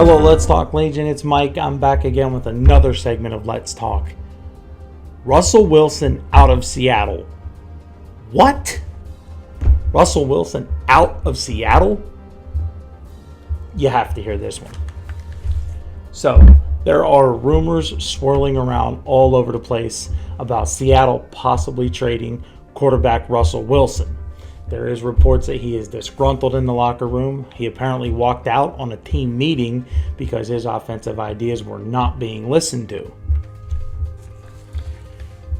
Hello, Let's Talk Legion. It's Mike. I'm back again with another segment of Let's Talk. Russell Wilson out of Seattle. What? Russell Wilson out of Seattle? You have to hear this one. So, there are rumors swirling around all over the place about Seattle possibly trading quarterback Russell Wilson. There is reports that he is disgruntled in the locker room. He apparently walked out on a team meeting because his offensive ideas were not being listened to.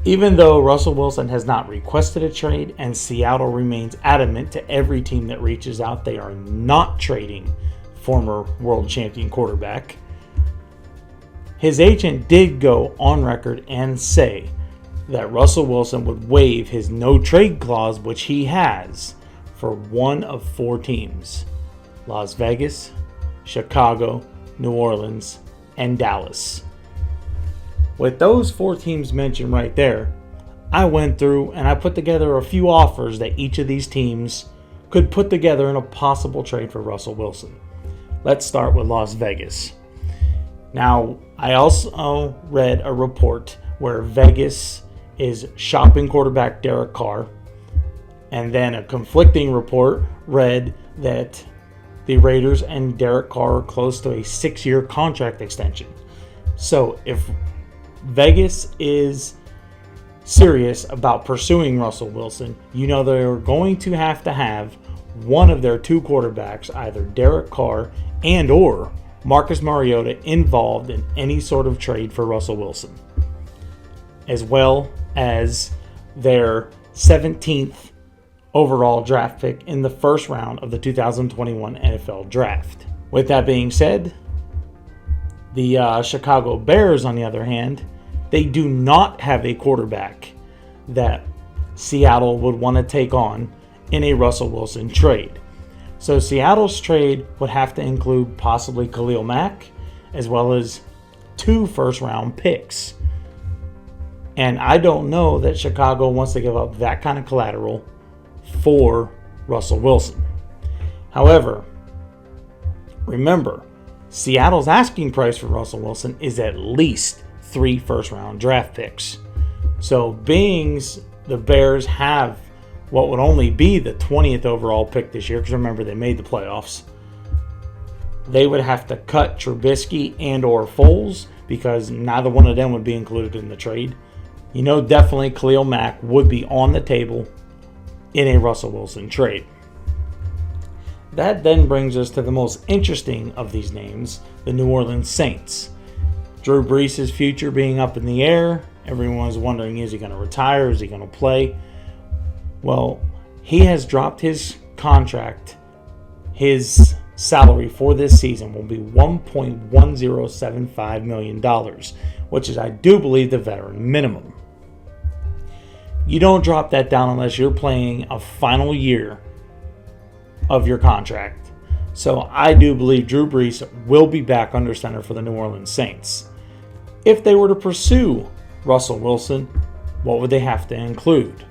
Even though Russell Wilson has not requested a trade and Seattle remains adamant to every team that reaches out they are not trading former world champion quarterback, his agent did go on record and say that Russell Wilson would waive his no-trade clause, which he has, for one of four teams: Las Vegas, Chicago, New Orleans, and Dallas. With those four teams mentioned right there, I went through and I put together a few offers that each of these teams could put together in a possible trade for Russell Wilson. Let's start with Las Vegas. Now, I also read a report where Vegas is shopping quarterback Derek Carr, and then a conflicting report read that the Raiders and Derek Carr are close to a 6-year contract extension. So if Vegas is serious about pursuing Russell Wilson, you know they're going to have one of their two quarterbacks, either Derek Carr and or Marcus Mariota, involved in any sort of trade for Russell Wilson, as well as their 17th overall draft pick in the first round of the 2021 NFL Draft. With that being said, the Chicago Bears, on the other hand, they do not have a quarterback that Seattle would want to take on in a Russell Wilson trade. So Seattle's trade would have to include possibly Khalil Mack, as well as 2 first-round picks. And I don't know that Chicago wants to give up that kind of collateral for Russell Wilson. However, remember, Seattle's asking price for Russell Wilson is at least 3 first-round draft picks. So being the Bears have what would only be the 20th overall pick this year, because remember they made the playoffs, they would have to cut Trubisky and or Foles, because neither one of them would be included in the trade. You know, definitely Khalil Mack would be on the table in a Russell Wilson trade. That then brings us to the most interesting of these names, the New Orleans Saints. Drew Brees' future being up in the air. Everyone's wondering, is he going to retire? Is he going to play? Well, he has dropped his contract. His salary for this season will be $1.1075 million, which is, I do believe, the veteran minimum. You don't drop that down unless you're playing a final year of your contract. So I do believe Drew Brees will be back under center for the New Orleans Saints. If they were to pursue Russell Wilson, what would they have to include?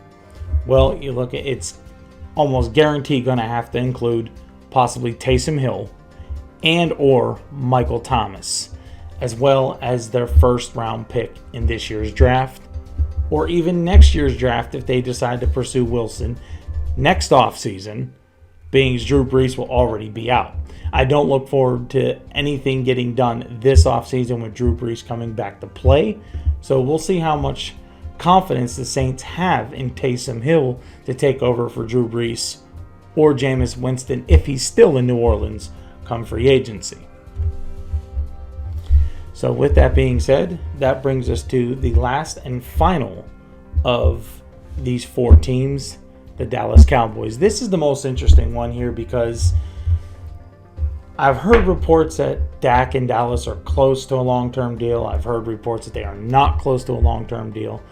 Well, you look at it's almost guaranteed going to have to include possibly Taysom Hill and or Michael Thomas, as well as their first round pick in this year's draft, or even next year's draft if they decide to pursue Wilson next offseason, being Drew Brees will already be out. I don't look forward to anything getting done this offseason with Drew Brees coming back to play, so we'll see how much confidence the Saints have in Taysom Hill to take over for Drew Brees or Jameis Winston if he's still in New Orleans come free agency. So with that being said, that brings us to the last and final of these 4 teams, the Dallas Cowboys. This is the most interesting one here because I've heard reports that Dak and Dallas are close to a long-term deal. I've heard reports that they are not close to a long-term deal.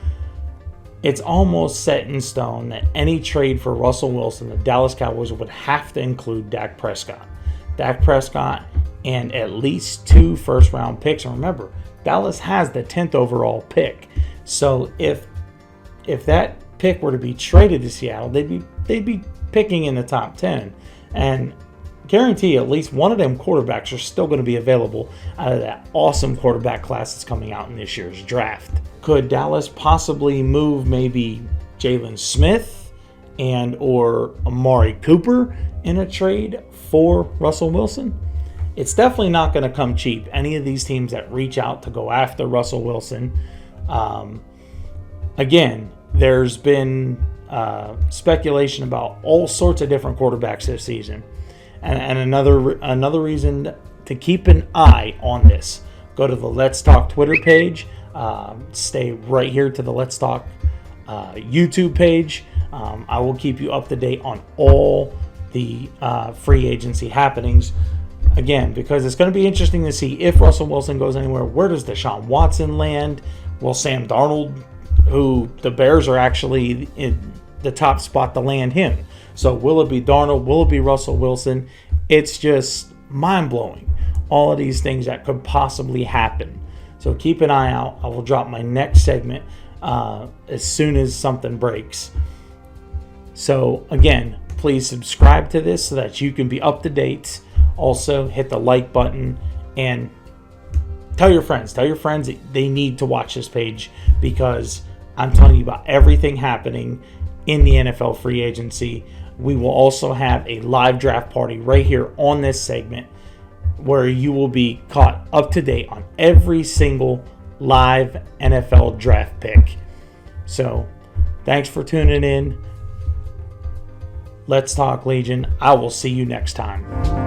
It's almost set in stone that any trade for Russell Wilson, the Dallas Cowboys would have to include Dak Prescott. Dak Prescott and at least 2 first-round picks. And remember, Dallas has the 10th overall pick. So if that pick were to be traded to Seattle, they'd be picking in the top 10. And guarantee at least one of them quarterbacks are still going to be available out of that awesome quarterback class that's coming out in this year's draft. Could Dallas possibly move maybe Jalen Smith and or Amari Cooper in a trade for Russell Wilson? It's definitely not going to come cheap. Any of these teams that reach out to go after Russell Wilson, again, there's been speculation about all sorts of different quarterbacks this season. And another reason to keep an eye on this, go to the Let's Talk Twitter page. Stay right here to the Let's Talk YouTube page. I will keep you up to date on all the free agency happenings. Again, because it's going to be interesting to see if Russell Wilson goes anywhere. Where does Deshaun Watson land? Will Sam Darnold, who the Bears are actually in the top spot to land him? So will it be Darnold? Will it be Russell Wilson? It's just mind-blowing, all of these things that could possibly happen. So keep an eye out. I will drop my next segment as soon as something breaks. So again, please subscribe to this so that you can be up to date. Also, hit the like button and tell your friends. Tell your friends that they need to watch this page, because I'm telling you about everything happening in the NFL free agency. We will also have a live draft party right here on this segment where you will be caught up to date on every single live NFL draft pick. So, thanks for tuning in. Let's Talk Legion. I will see you next time.